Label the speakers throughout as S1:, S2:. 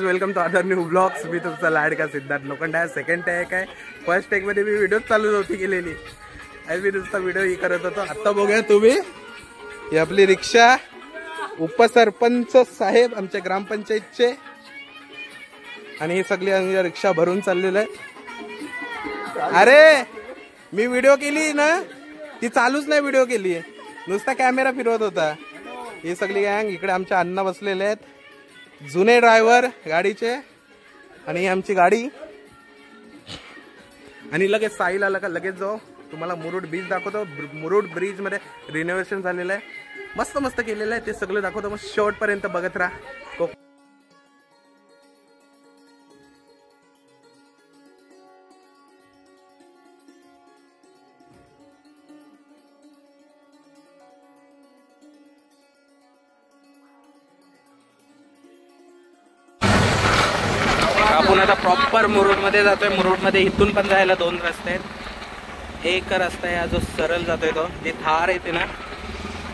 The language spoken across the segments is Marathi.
S1: Welcome to other new blogs. मी तुमचा लाडका सिद्धार्थ लोखंडे. सेकंड टॅग आहे. फर्स्ट टॅग मध्ये मी व्हिडिओ चालू नव्हती केलेली आणि मी नुसता व्हिडिओ ही करत होतो. आता बघूया तुम्ही, ही आपली रिक्षा उपसरपंच साहेब आमच्या ग्रामपंचायतचे, आणि ही सगळी रिक्षा भरून चाललेलं आहे. अरे मी व्हिडिओ केली ना, ती चालूच नाही व्हिडिओ केली, नुसता कॅमेरा फिरवत होता. ही सगळी गँग इकडे आमच्या अण्णा बसलेले आहेत, जुने ड्रायव्हर गाडीचे, आणि ही आमची गाडी. आणि लगेच साईल आला का लगेच जाऊ तुम्हाला मुरुड बीच दाखवतो. मुरुड ब्रिज मध्ये रिनोव्हेशन झालेलं आहे, मस्त मस्त केलेलं आहे, ते सगळं दाखवतो. मग शेवटपर्यंत बघत राहा. आपण आता प्रॉपर मुरुड मध्ये जातोय. मुरुड मध्ये इथून पण जायला दोन रस्ते आहेत. एक रस्ता आहे जो सरळ जातोय, तो जे थार येते ना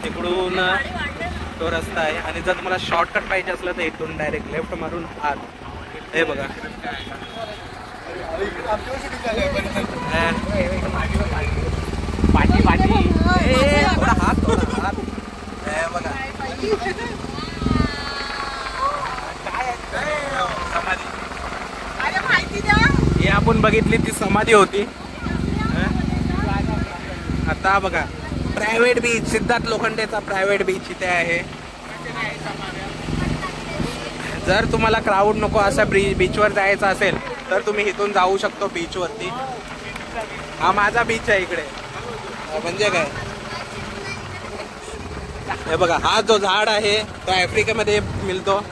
S1: तिकडून तो रस्ता आहे. आणि जर तुम्हाला शॉर्टकट पाहिजे असलं तर इथून डायरेक्ट लेफ्ट मारून आत. हे बघा, पाठी पाठी थोडा हात हे बघा, समाधी. हे आपण बघितली ती समाधी होती. आता बघा प्रायव्हेट बीच, सिद्धार्थ लोखंडेचा प्रायव्हेट बीच इथे आहे. जर तुम्हाला क्राऊड नको असा बीचवर जायचं असेल तर तुम्ही इथून जाऊ शकतो बीच वरती. हा माझा बीच आहे इकडे. म्हणजे काय, हे बघा, हा जो झाड आहे तो आफ्रिकेमध्ये मिळतो.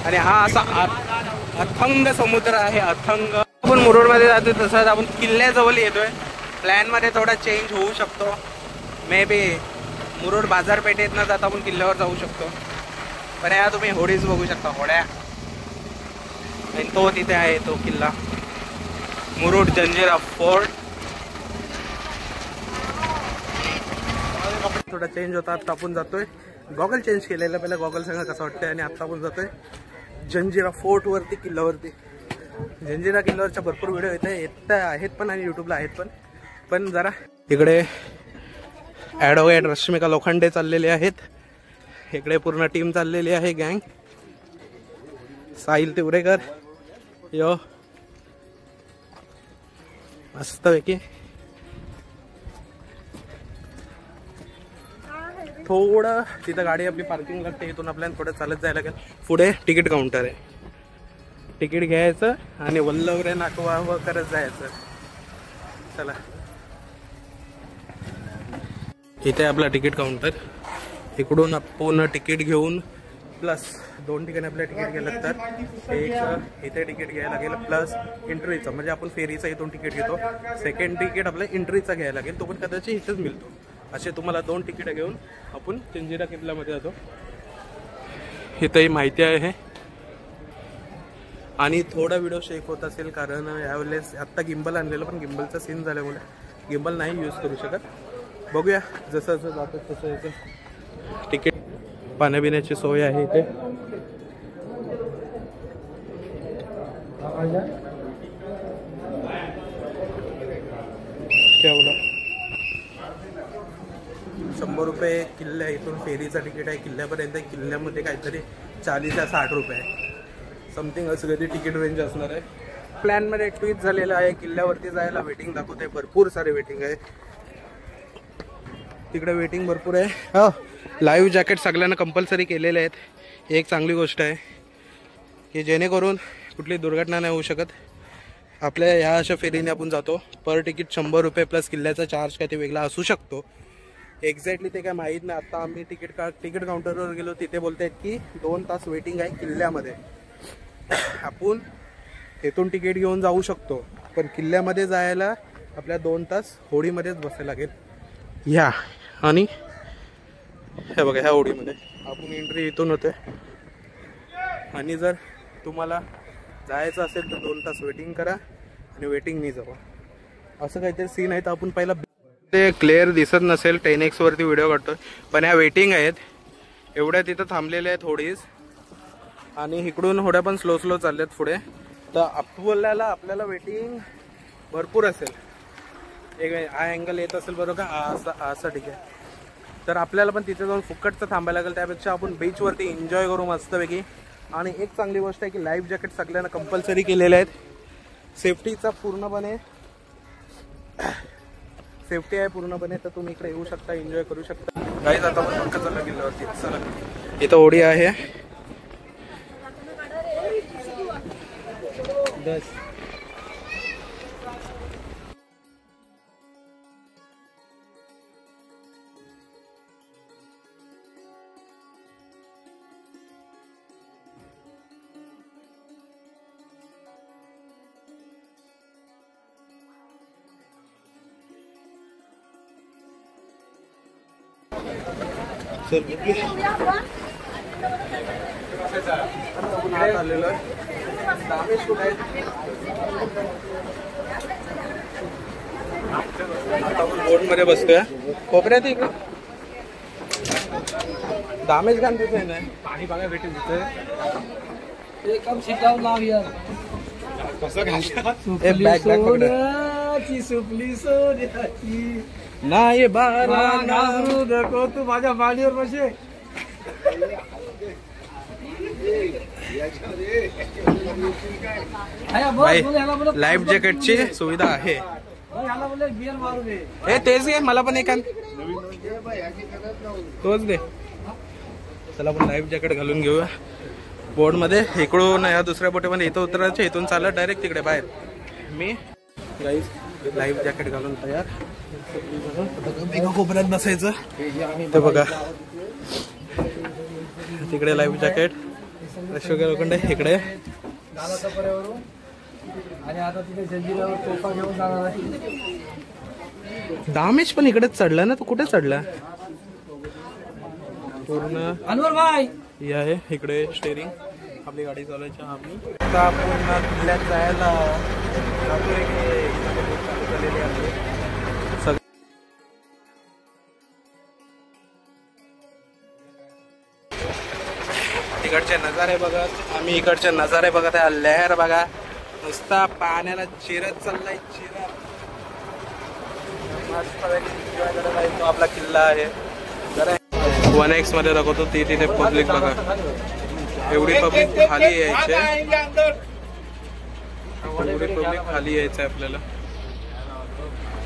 S1: आणि हा असा अथंग समुद्र आहे, अथंग. आपण मुरुड मध्ये जातोय तसंच आपण किल्ल्याजवळ येतोय. प्लॅन मध्ये थोडा चेंज होऊ शकतो. मे बी मुरुड बाजारपेठेत न जाता आपण किल्ल्यावर जाऊ शकतो. पण या तुम्ही होडीच बघू शकता, होड्या. आणि तो तिथे आहे तो किल्ला, मुरुड जंजिरा फोर्ट. थोडा चेंज होता. आता आपण जातोय, गॉगल चेंज केलेला, पहिला गॉगल सांगा कसं वाटतंय. आणि आता आपण जातोय जंजिरा फोर्ट वरती, किल्ल्यावरती. जंजिरा किल्ल्यावरच्या भरपूर व्हिडिओ येत आहेत पण, आणि युट्यूबला आहेत पण जरा इकडे ॲडव्होकेट रश्मिका लोखंडे चाललेले आहेत. इकडे पूर्ण टीम चाललेली आहे, गँग. साहिल तिवरेकर यो मस्तपैकी. थोडं तिथं गाडी आपली पार्किंग लागते, इथून आपल्याला थोडं चालत जायला लागेल. पुढे तिकीट काउंटर आहे, तिकीट घ्यायचं आणि वल्लवरे नाकवा करत जायचं. चला, इथे आपला तिकीट काउंटर. इकडून आपण तिकीट घेऊन प्लस दोन ठिकाणी आपल्या तिकीट गेलं तर एक इथे तिकीट घ्यायला लागेल, प्लस एंट्रीचं, म्हणजे आपण फेरीचं इथून तिकीट घेतो. सेकंड तिकीट आपल्या एंट्रीचा घ्यायला लागेल, तो पण कदाचित इथेच मिळतो. असे तुम्हाला दोन तिकीट घेऊन आपण जंजिरा किल्ल्यामध्ये जातो. इथंही माहिती आहे. आणि थोडा व्हिडिओ शेक होत असेल कारण यावेळेस आत्ता गिम्बल आणलेलं, पण गिम्बलचा सीन झाल्यामुळे गिम्बल नाही यूज करू शकत. बघूया जसं जसं जातं तसं याचं. तिकीट, पाण्यापिण्याची सोय आहे इथे. तेवढं 100 रुपये किल्ल्या, इथून फेरीचं तिकीट आहे किल्ल्यापर्यंत. किल्ल्यामध्ये काहीतरी 40 ते 60 रुपये समथिंग असं कधी तिकीट रेंज असणार आहे. प्लॅनमध्ये एक ट्विट झालेलं आहे, किल्ल्यावरती जायला वेटिंग दाखवत आहे, भरपूर सारे वेटिंग आहे तिकडे, वेटिंग भरपूर आहे. हो, लाईव्ह जॅकेट सगळ्यांना कंपल्सरी केलेले आहेत. एक चांगली गोष्ट आहे की जेणेकरून कुठली दुर्घटना नाही होऊ शकत. आपल्या ह्या अशा फेरीने आपण जातो. पर तिकीट 100 रुपये प्लस किल्ल्याचा चार्ज काय ते वेगळा असू शकतो. एक्झॅक्टली ते काय माहीत नाही. आता आम्ही तिकीट काउंटरवर गेलो, तिथे बोलत आहेत की 2 तास वेटिंग आहे किल्ल्यामध्ये. आपण इथून तिकीट घेऊन जाऊ शकतो, पण किल्ल्यामध्ये जायला आपल्या 2 तास होडीमध्येच बसायला लागेल. ह्या आणि हे बघा, ह्या होडीमध्ये आपण एंट्री इथून होते. आणि जर तुम्हाला जायचं असेल तर 2 तास वेटिंग करा आणि वेटिंगनी जावा, असं काहीतरी सीन आहे. तर आपण पहिला, ते क्लिअर दिसत नसेल, 10x वरती व्हिडिओ काढतोय, पण ह्या वेटिंग आहेत एवढ्या तिथं थांबलेल्या आहेत होडीज. आणि इकडून होड्या पण स्लो स्लो चालल्यात पुढे. तर आपल्याला वेटिंग भरपूर असेल. एक हा अँगल येत असेल बरोबर का, असं ठीक आहे. तर आपल्याला पण तिथे जाऊन फुकटचं थांबायला लागेल. त्यापेक्षा आपण बीचवरती एन्जॉय करू मस्तपैकी. आणि एक चांगली गोष्ट आहे की लाईफ जॅकेट सगळ्यांना कंपल्सरी केलेले आहेत. सेफ्टीचा पूर्णपणे सेफ्टी आहे पूर्णपणे. तर तुम्ही इकडे येऊ शकता, एन्जॉय करू शकता. गाईज आता आपण कसं गेल्यावरती चला, इथं होडी आहे. बोट मध्ये बसतोय कोपऱ्यात. इकडे दामेज घाण तिथे नाही, पाणी बघा भेटेल तिथे. नाही घाबरू नको तू माझ्या मांडीवर बसे. लाईफ जॅकेटची सुविधा आहे. हे तेच घे, मला पण एक तोच दे. चला आपण लाईफ जॅकेट घालून घेऊया बोट मध्ये. इकडून या दुसऱ्या बोटीमध्ये इथं उतरायचं, इथून चाललं डायरेक्ट तिकडे बाहेर. मी गाईज लाईफ जॅकेट घालून तयार. एका कोपऱ्यात बसायचं. तर बघा तिकडे लाईफ जॅकेट लोखंडे इकडे. आणि आता तिथे जंजिरावर तोफा घेऊन जाणार. दामेश पण इकडेच चढला ना, तू कुठे चढला पूर्ण अनवर भाई. हे आहे इकडे स्टेरिंग, आपली गाडी चालवायची. आम्ही आता पूर्ण किल्ल्यात जायला इकडचे नजारे बघत आम्ही, इकडचे नजारे बघत आहे. लहर बघा नुसता पाण्याला चिरत चाललाय, चिरत. तो आपला किल्ला आहे. 1x मध्ये दाखवतो ती. तिथे पब्लिक बघा, एवढी पब्लिक खाली यायची, एवढी पब्लिक खाली यायचं आहे आपल्याला.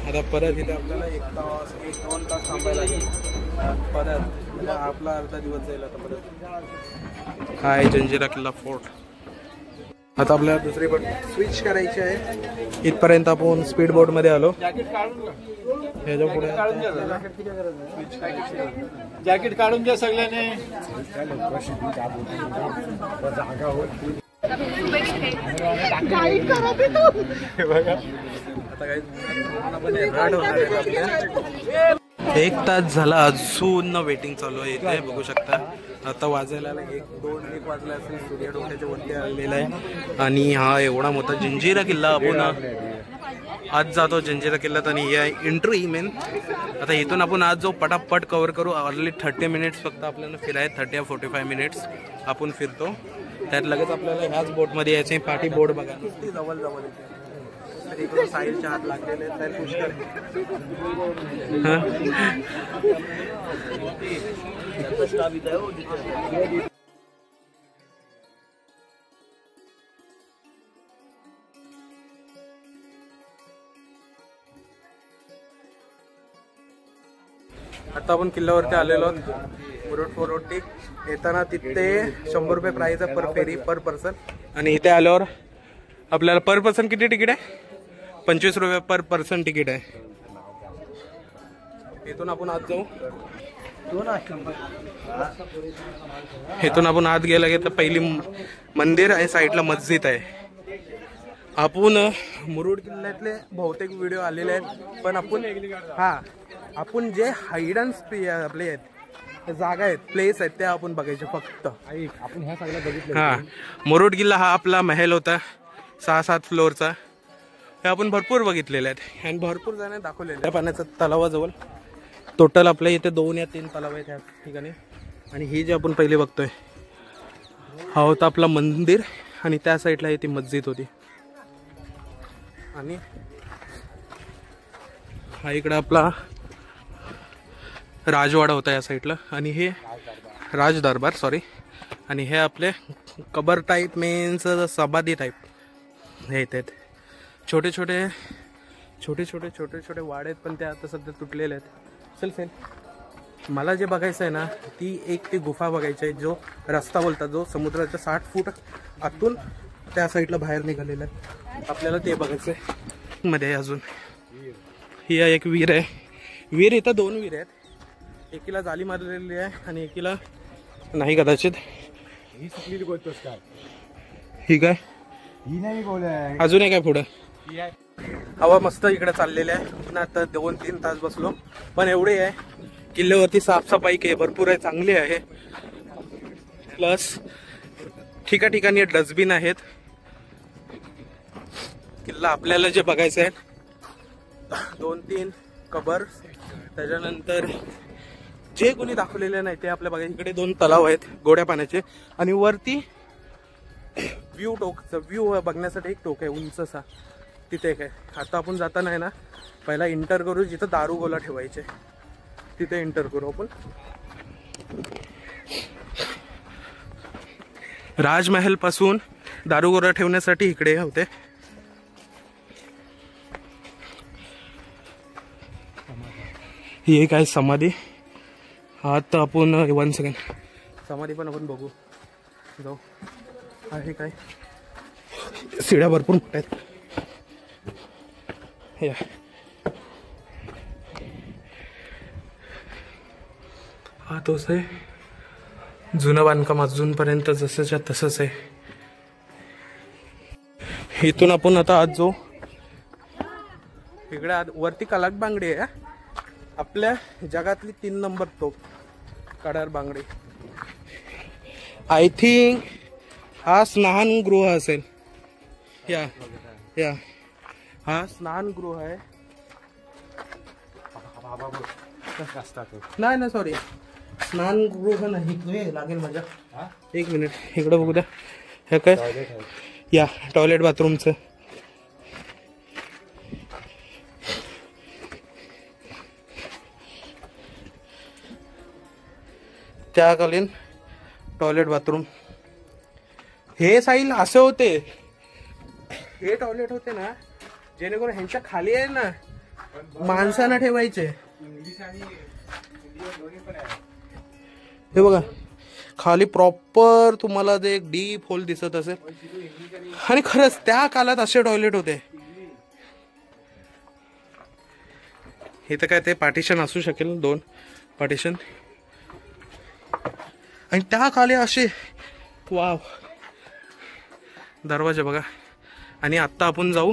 S1: आता परत इथे आपल्याला 1-2 तास थांबायला लागेल. परत आपला अर्धा दिवस जाईल. आता परत हाय जंजिरा किल्ला फोर्ट. आता आपल्याला दुसरी बोट स्विच करायची आहे. इथपर्यंत आपण स्पीड बोट मध्ये आलो. ह्याच्या पुढे
S2: जॅकेट काढून द्या सगळ्यांनी.
S1: एक तास झाला अजून वेटिंग चालू आहे इथे बघू शकता. आता वाजायला 1 वाजला असेल. सूर्य डोक्याच्या वरती आलेला आहे. आणि हा एवढा मोठा जंजिरा किल्ला आपण आज जातो जंजिरा किल्ल्यात. आणि ही आहे एंट्री मेन. आता इथून आपण आज जो पटापट कव्हर करू. अर्ली 30 मिनिट्स फक्त आपल्याला फिराय. 30-45 मिनिट्स आपण फिरतो. त्यात लगेच आपल्याला ह्याच बोटमध्ये यायचे. पाठी बोट बघा नुसती जवळ जवळ येते. इकडे साईडच्या हात लागलेले आहेत पुष्कर. आता आपण किल्ल्यावरती आलेलो मुरुड फोर्टवरती. येताना तिथे 100 रुपये प्राइस आहे पर फेरी पर पर्सन. आणि इथे आल्यावर आपल्याला पर पर्सन किती तिकीट आहे? 25 रुपये पर पर्सन तिकीट आहे. इथून आपण आत जाऊ. इथून आपण आत गेला की तर पहिली मंदिर आहे, साईडला मस्जिद आहे. आपण मुरुड किल्ल्यातले बहुतेक व्हिडिओ आलेले आहेत. पण आपण जे हाईड अँड आपले आहेत जागा आहेत, प्लेस आहेत, त्या आपण बघायचे फक्त.
S2: आपण ह्या सगळ्या बघितलं.
S1: हा, मुरुड किल्ला हा आपला महल होता 6-7 फ्लोअरचा. हे आपण भरपूर बघितलेले आहेत आणि भरपूर जण दाखवलेले. त्या पाण्याचा तलावाजवळ टोटल आपल्या इथे 2 या 3 तलाव आहेत त्या ठिकाणी. आणि ही जी आपण पहिले बघतोय हा होता आपला मंदिर आणि त्या साईडला ती मस्जिद होती आणि हा इकडे आपला राजवाडा होता या साईडला आणि हे राज दरबार सॉरी आणि हे आपले कबर टाईप मीन्स समाधी टाईप हे आहेत. छोटे छोटे वाडे आहेत पण ते आता सध्या तुटलेले आहेत. चल मला जे बघायचं आहे ना ती गुफा बघायची आहे जो रस्ता बोलतात जो समुद्राच्या 60 फूट आतून त्या साईडला बाहेर निघालेला आहे. आपल्याला ते बघायचं आहे मध्ये. अजून ही एक विहीर आहे. विहीर इथं 2 विहीर आहेत. एकीला जाली मारलेली आहे आणि एकीला नाही कदाचित.
S2: ही सुकलेली बोलतोस काय?
S1: ही काय
S2: ही नाही बोलाय.
S1: अजून एक आहे पुढं. हवा मस्त इकडे चाललेली आहे. आता 2-3 तास बसलो पण एवढे आहे. किल्ल्यावरती साफसफाई के भरपूर आहे चांगली आहे. प्लस ठिकाणी डस्टबिन आहेत. किल्ला आपल्याला जे बघायचं आहे 2-3 कबर त्याच्यानंतर जे कोणी दाखवलेले नाही ते आपल्या बघायचं. इकडे 2 तलाव आहेत गोड्या पाण्याचे आणि वरती व्ह्यू बघण्यासाठी एक टोक आहे उंचसा तिथे एक आहे. आता आपण जाताना आहे ना पहिला इंटर करू जिथं दारू गोला ठेवायचे तिथे एंटर करू आपण. राजमहल पासून दारुगोळा ठेवण्यासाठी इकडे होते. ही एक आहे समाधी. आता आपण 1 सेकंड समाधी पण आपण बघू जाऊ. आहे काय शिड्या भरपूर मोठ्या आहेत. हा तोच आहे जुनं बांधकाम अजूनपर्यंत जसंच्या तसंच आहे. इथून आपण आता आज जो इकडे वरती कलाक बांगडी आहे. आपल्या जगातली 3 नंबर तोप कडार बांगडी. आय थिंक हा स्नानगृह असेल. या हा स्नानगृह आहे. नाही सॉरी स्नानगृह नाही लागेल माझ्या. 1 मिनिट इकडे बघू द्या. हे काय या टॉयलेट बाथरूमचं. त्याकालीन टॉयलेट बाथरूम हे साईल असे होते. हे टॉयलेट होते ना जेणेकरून ह्यांच्या खाली आहे ना माणसांना ठेवायचे. हे बघा खाली प्रॉपर तुम्हाला ते एक डीप होल दिसत असेल आणि खरंच त्या काळात असे टॉयलेट होते. हे तर काय ते पार्टिशन असू शकेल 2 पार्टिशन आणि त्या खाली असे वाव दरवाजा बघा. आणि आत्ता आपण जाऊ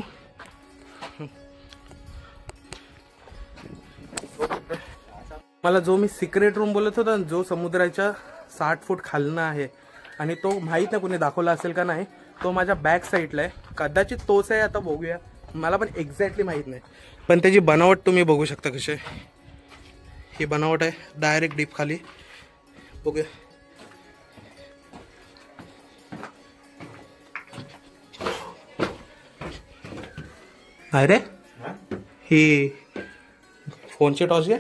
S1: मला जो मी सिक्रेट रूम बोलत होता जो समुद्राच्या 60 फूट खालनं आहे आणि तो माहीत नाही कोणी दाखवला असेल का नाही. तो माझ्या बॅक साईडला आहे. कदाचित तोच आहे. आता बघूया मला पण एक्झॅक्टली माहीत नाही पण त्याची बनावट तुम्ही बघू शकता कशी आहे. ही बनावट आहे डायरेक्ट डीप खाली बघूया. अरे ही फोनची टॉर्च घे.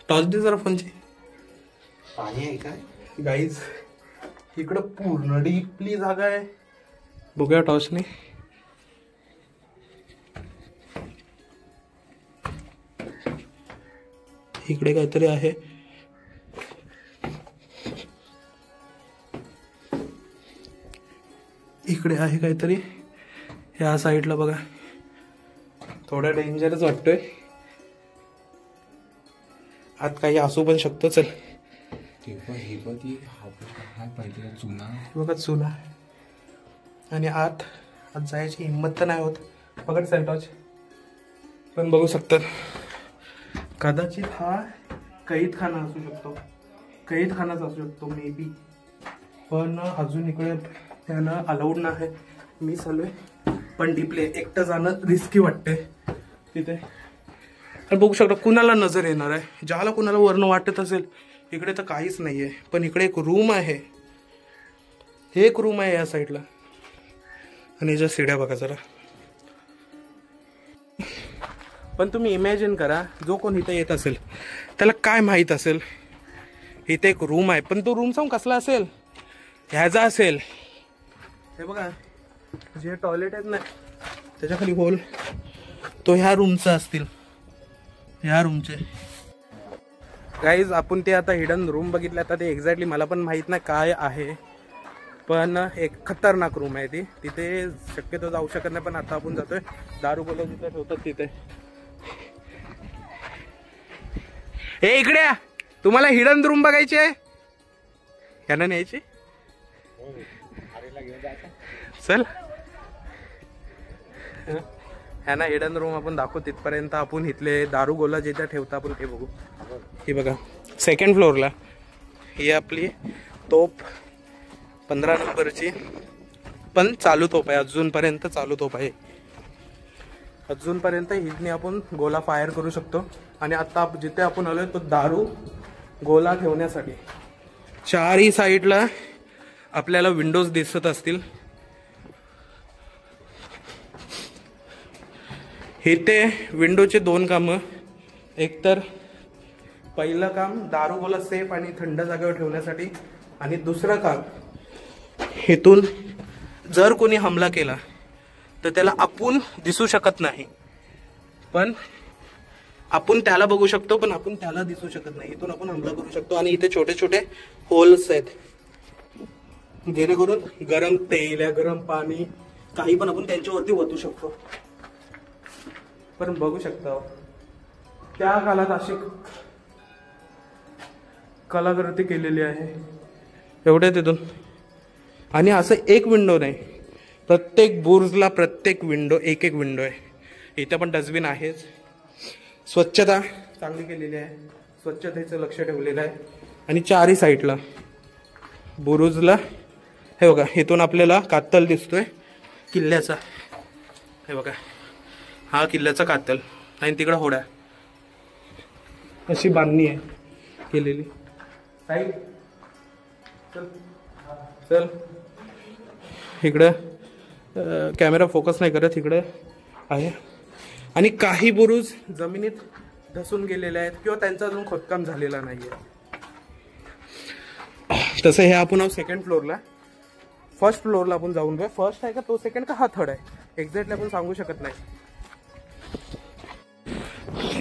S1: टॉर्च दे जरा फोनची.
S2: पाणी आहे काय
S1: गाईज इकडं पूर्ण डीपली जागा आहे. बघूया टॉर्चने. इकडे काहीतरी आहे. इकडे आहे काहीतरी या साईडला बघा. थोडा डेंजरच वाटतोय. आत काही असू पण शकतो. चल बघा चुना आणि आत जायची हिंमत तर नाही होत. बघा सेल्टॉच पण बघू शकतात. कदाचित हा कैदखाना असू शकतो. कैदखानाच असू शकतो मे बी. पण अजून इकडे त्यानं अलाउड नाही. मी चालूय पण डिप्ले एकटं जाणं रिस्की वाटते. तिथे. आणि बघू शकता कुणाला नजर येणार आहे, ज्याला कुणाला वरनं वाटत असेल इकडे तर काहीच नाही आहे, पण इकडे एक रूम आहे, एक रूम आहे या साईडला. आणि याच्या सीड्या बघा जरा. पण तुम्ही इमॅजिन करा, जो कोण इथे येत असेल त्याला काय माहीत असेल इथे एक रूम आहे, पण तो रूम सांग कसला असेल, ह्याचा असेल. हे बघा जे टॉयलेट आहेत ना त्याच्या खाली होल, तो ह्या रूमचा असतील, ह्या रूमचे. गाईज आपण ते आता हिडन रूम बघितले, आता ते एक्झॅक्टली मला पण माहीत नाही काय आहे, पण एक खतरनाक रूम आहे ती. तिथे शक्यतो जाऊ शकत नाही, पण आता आपण जातोय. दारू बोलव तिथे ठेवतात तिथे. हे इकडे या, तुम्हाला हिडन रूम बघायची आहे, यांना न्यायची. चल ह्यांना हिडन रूम आपण दाखवू. तिथपर्यंत आपण इथले दारू गोला जिथे ठेवता आपण ते बघू. ही बघा सेकंड फ्लोअरला ही आपली तोप 15 नंबरची, पण चालू तोप आहे, अजूनपर्यंत चालू तोप आहे. अजूनपर्यंत हिने आपण गोला फायर करू शकतो. आणि आता जिथे आपण आलोय तो दारू गोला ठेवण्यासाठी. चारही साईडला आपल्याला विंडोज दिसत असतील. इथे विंडोचे 2 कामं. एक तर पहिलं काम दारू गोला सेफ आणि थंड जागेवर ठेवण्यासाठी, आणि दुसरं काम इथून जर कोणी हमला केला तर त्याला आपण दिसू शकत नाही, पण आपण त्याला बघू शकतो, पण आपण त्याला दिसू शकत नाही. इथून आपण हमला करू शकतो. आणि इथे छोटे छोटे होल्स आहेत, जेणेकरून गरम तेल या गरम पाणी काही पण आपण त्यांच्यावरती ओतू शकतो. पण बघू शकता त्या काळात अशी कलाकृती केलेली आहे एवढ्या तिथून. आणि असं एक विंडो नाही, प्रत्येक बुर्जला प्रत्येक विंडो एक एक विंडो आहे. इथे पण डस्टबिन आहेच. स्वच्छता चांगली केलेली आहे, स्वच्छतेचं लक्ष ठेवलेलं आहे. आणि चारही साईडला बुरुजला हे बघा, इथून आपल्याला कातल दिसतोय किल्ल्याचा. हे बघा हा किल्ल्याचा कातल, आणि तिकडं होड्या अशी बांधणी आहे केलेली. साईड चल चल, इकडं कॅमेरा फोकस नाही करत, इकडे आहे. आणि काही बुरुज जमिनीत धसून गेलेले आहेत किंवा त्यांचा अजून खोदकाम झालेला नाहीये. तसं हे आपण सेकंड फ्लोअरला, फर्स्ट फ्लोअरला आपण जाऊन बघ. फर्स्ट आहे का तो सेकंड का हा थर्ड आहे एक्झॅक्टली आपण सांगू शकत नाही.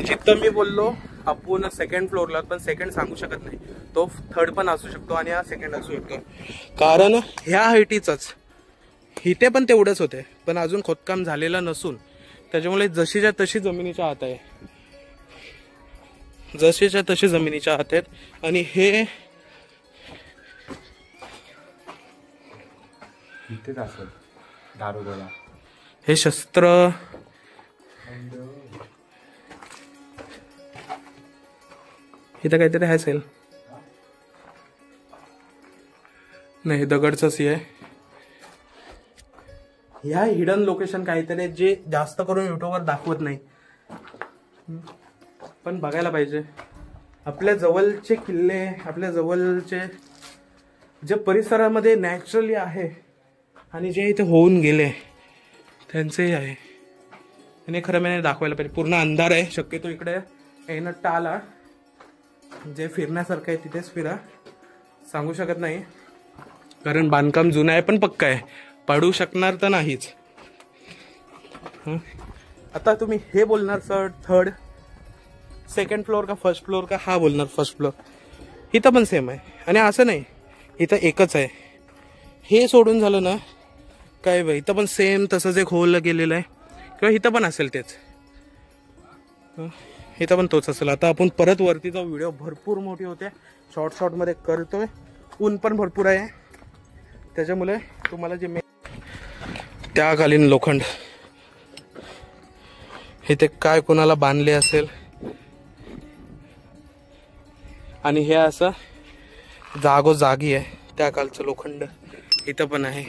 S1: जिथं मी बोललो आपण सेकंड फ्लोअरला, पण सेकंड सांगू शकत नाही, तो थर्ड पण असू शकतो आणि हा सेकंड असू शकतो. कारण ह्या हाईटीचाच इथे पण तेवढंच होते, पण अजून खोदकाम झालेलं नसून त्याच्यामुळे जशीच्या तशी जमिनीच्या आत आहे, जशीच्या तशी जमिनीच्या आत आहेत. आणि हे
S2: इथेच असेल दारू गोळा,
S1: हे शस्त्र इथं काहीतरी आहे असेल, नाही दगडचंच आहे. ह्या हिडन लोकेशन काहीतरी जे जास्त करून युट्यूबवर दाखवत नाही, पण बघायला पाहिजे. आपल्या जवळचे किल्ले, आपल्या जवळचे जे परिसरामध्ये नॅचरली आहे आणि जे इथे होऊन गेले त्यांचेही आहे. आणि खरं म्हणजे दाखवायला पाहिजे. पूर्ण अंधार आहे, शक्यतो इकडे येणं टाळा. जे फिरण्यासारखं आहे तिथेच फिरा, सांगू शकत नाही कारण बांधकाम जुनं आहे पण पक्का आहे, पडू शकणार तर नाहीच. आता तुम्ही हे बोलणार सर थर्ड सेकंड फ्लोअर का फर्स्ट फ्लोअर का, हा बोलणार फर्स्ट फ्लोअर. इथं पण सेम आहे. आणि असं नाही इथं एकच आहे, हे सोडून झालं ना काय बाई, इथं पण सेम तसंच एक होल गेलेलं आहे, किंवा इथं पण असेल तेच, इथं पण तोच असेल. आता आपण परत वरती जाऊ. व्हिडिओ भरपूर मोठी होते, शॉर्टमध्ये करतोय. ऊन पण भरपूर आहे, त्याच्यामुळे तुम्हाला जे त्याकालीन लोखंड इथे काय कोणाला बांधले असेल, आणि हे असं जागोजागी आहे त्या कालचं लोखंड. इथं पण आहे,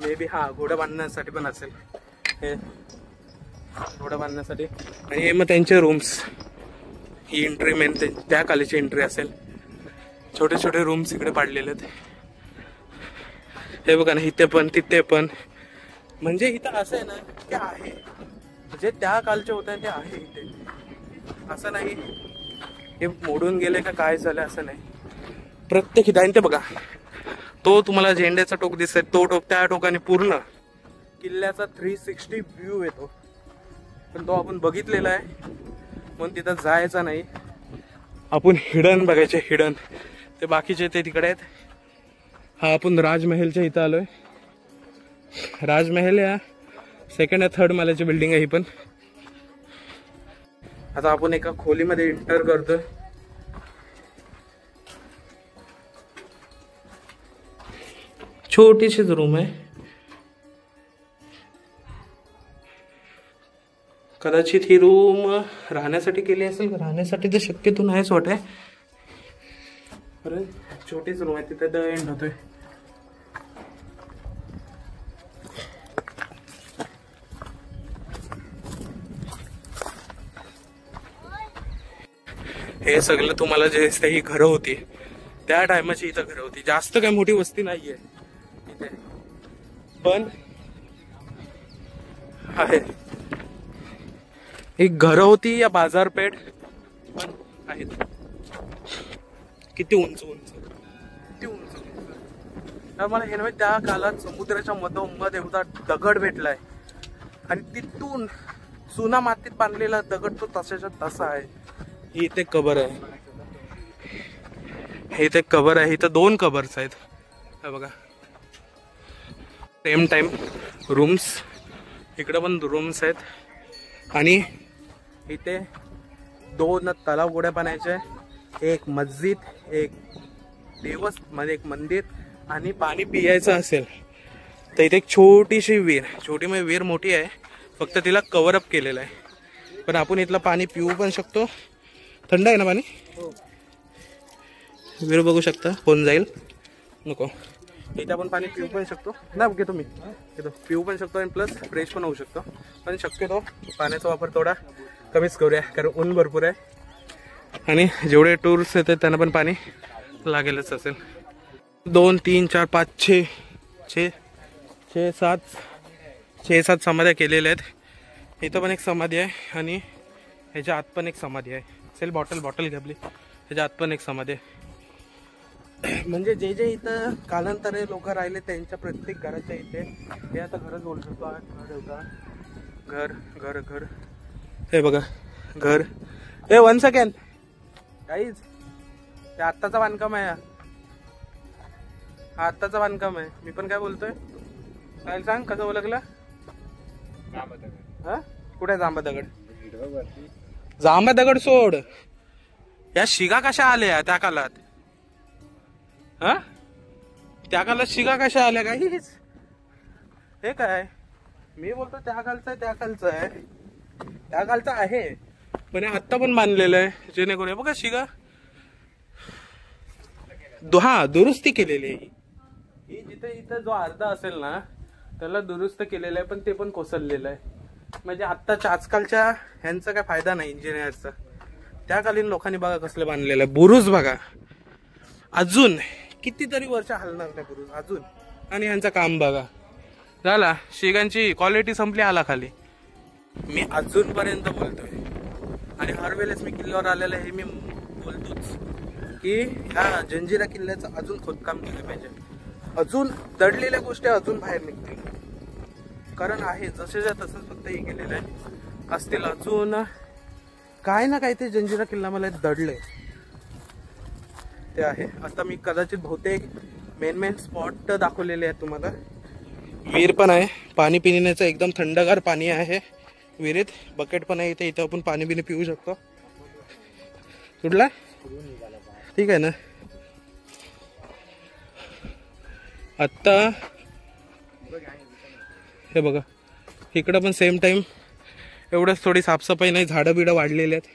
S1: मे बी हा घोडा बांधण्यासाठी पण असेल. हे रोड बांधण्यासाठी. आणि हे मग त्यांचे रूम्स, ही एंट्री मेन त्या खालीची एंट्री असेल. छोटे छोटे रूम्स इकडे पाडलेले आहेत. हे बघा ना, इथे पण तिथे पण. म्हणजे इथं असं आहे ना की आहे जे त्या कालचे होते ते आहे इथे. असं नाही हे मोडून गेले का काय झालं असं नाही. प्रत्येक इथं. आणि ते बघा तो तुम्हाला झेंड्याचा टोक दिसतोय, तो टोक, त्या टोकाने पूर्ण किल्ल्याचा 360 व्ह्यू येतो. पण तो आपण बघितलेला आहे म्हणून तिथं जायचा नाही. आपण हिडन बघायचे, हिडन. ते बाकीचे ते तिकडे आहेत. हा आपण राजमहलच्या इथं आलोय. राजमहल या 2nd या 3rd माल्याची बिल्डिंग आहे ही पण. आता आपण एका खोलीमध्ये एंटर करतोय. छोटीशीच रूम आहे. कदाचित ही रूम राहण्यासाठी केली असेल. राहण्यासाठी तर शक्यतो नाहीच वाटत. छोटीच रूम आहे, तिथे द एंड होतोय. हे सगळं तुम्हाला जे दिसतं ही घरं होती त्या टायमाची. इथं घरं होती. जास्त काही मोठी वस्ती नाहीये इथे, पण आहे. एक घरं होती या बाजारपेठ पण आहेत. किती उंच उंच, किती उंच उंच. मला हे नव्हे, त्या काळात समुद्राच्या मधोमध एवढा दगड भेटलाय आणि तिथून चुना मातीत बांधलेला दगड तो तसाच्या तसा आहे. ही इथे कबर आहे. हे इथे कबर आहे. इथं 2 कबर्स आहेत. हे बघा. Same time rooms. इकडे पण रूम्स आहेत. आणि इथे 2 तलाव गोड्या पाण्याचे, एक मस्जिद, एक मध्ये एक मंदिर. आणि पाणी पियायचं असेल तर इथे एक छोटीशी विहीर. छोटी म्हणजे विहीर मोठी आहे, फक्त तिला कव्हर अप केलेलं आहे. पण आपण इथलं पाणी पिऊ पण शकतो. थंड आहे ना पाणी. विहीर बघू शकता. कोण जाईल नको. इथे आपण पाणी पिऊ पण शकतो ना. घेतो मी, घेतो, पिऊ पण शकतो आणि प्लस फ्रेश पण होऊ शकतो. पण शक्यतो पाण्याचा वापर थोडा कमीच करूया, कारण ऊन भरपूर आहे आणि जेवढे टूर्स येतात त्यांना पण पाणी लागेलच असेल. 2 3 4 5 6 7 समाध्या केलेल्या आहेत. इथं पण एक समाधी आहे आणि ह्याच्या आत पण एक समाधी आहे. सेल बॉटल घ्या आपली. ह्याच्या आत पण एक समाधी आहे. म्हणजे जे जे इथं कालांतरे लोक राहिले त्यांच्या प्रत्येक घराच्या इथे हे आता घरच बोलू शकतो. घर घर घर. हे बघा घर. हे 1 सेकंड काहीच. ते आत्ताचा बांधकाम आहे. हा आत्ताचा बांधकाम आहे. मी पण काय बोलतोय काय सांग. कसं ओळखलं. हा कुठे जांबा दगड. जांबा दगड सोड. या शिगा कशा आल्या त्या काळात. हा त्या काळात शिगा कशा आल्या काहीच. हे काय मी बोलतो त्या कालचं आहे. त्या कालचं आहे. त्या कालचं आहे पण आत्ता पण बांधलेलं आहे. जेणेकरून बघा शिगा हा दुरुस्ती केलेली आहे. ही जिथे इथं जो अर्धा असेल ना त्याला दुरुस्त केलेलं आहे, पण ते पण कोसळलेलं आहे. म्हणजे आत्ताच्या आजकालच्या ह्यांचा काय फायदा नाही इंजिनियरचा. त्याकालीन लोकांनी बघा कसले बांधलेलं आहे. बुरुज बघा अजून कितीतरी वर्ष हलणार नाही बुरुज अजून. आणि ह्यांचं काम बघा. झाला शिगांची क्वालिटी संपली. आला खाली. मी अजूनपर्यंत बोलतोय आणि हर वेळेस मी किल्ल्यावर आलेलं हे मी बोलतोच की ह्या जंजिरा किल्ल्याचं अजून खोदकाम केलं पाहिजे. अजून दडलेल्या गोष्टी अजून बाहेर निघतील. कारण आहे जसेच्या तसंच फक्त हे केलेलं आहे. असतील अजून काय ना काय ते जंजिरा किल्ला मला दडलंय ते आहे. आता मी कदाचित बहुतेक मेन स्पॉट दाखवलेले आहेत तुम्हाला. विहीर पण आहे. पाणी पिण्याचं एकदम थंडगार पाणी आहे विहिरीत. बकेट पण आहे इथे. इथं आपण पाणी बिणी पिऊ शकतो. कुठला ठीक आहे ना. आत्ता हे बघा इकडं पण सेम टाइम एवढंच थोडी साफसफाई नाही. झाडं बिडं वाढलेली आहेत.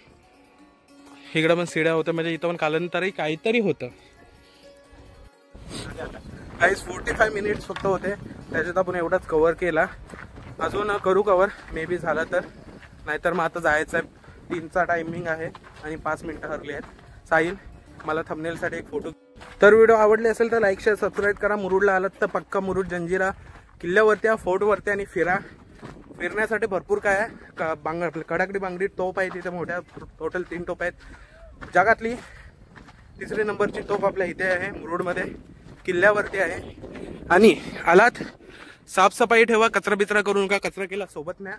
S1: इकडं पण सिड्या होत्या. म्हणजे इथं पण कालांतरी काहीतरी होतं. 45 मिनिट्स फक्त होते त्याच्यात आपण एवढाच कव्हर केला. अजून करू कव्हर मे बी झाला तर. नाहीतर मग आता जायचं आहे. 3चा टायमिंग आहे आणि 5 मिनटं हरली आहेत. साहिल मला थंबनेलसाठी एक फोटो. तर व्हिडिओ आवडले असेल तर लाईक शेअर सबस्क्राईब करा. मुरुडला आलात तर पक्का मुरुड जंजिरा किल्ल्यावरती फोर्टवरती आणि फिरण्यासाठी भरपूर काय आहे. आपलं कडाकडी बांगडी तोप आहे तिथे मोठ्या, टोटल 3 टोप आहेत. जगातली 3री नंबरची तोप आपल्या इथे आहे मुरुडमध्ये किल्ल्यावरती आहे. आणि आलात साफसफाई ठेवा, कचरा बिचरा करू नका. कचरा केला सोबत न्या.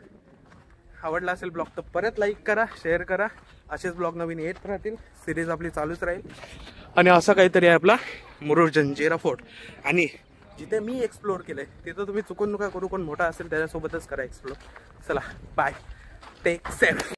S1: आवडला असेल ब्लॉग तर परत लाईक करा, शेअर करा. असेच ब्लॉग नवीन येत राहतील. सिरीज आपली चालूच राहील. आणि असं काहीतरी आहे आपला मुरुड जंजिरा फोर्ट. आणि जिथे मी एक्सप्लोअर केलंय तिथं तुम्ही चुकून नका करू. कोण मोठा असेल त्याच्यासोबतच करा एक्सप्लोअर. चला बाय, टेक सेफ.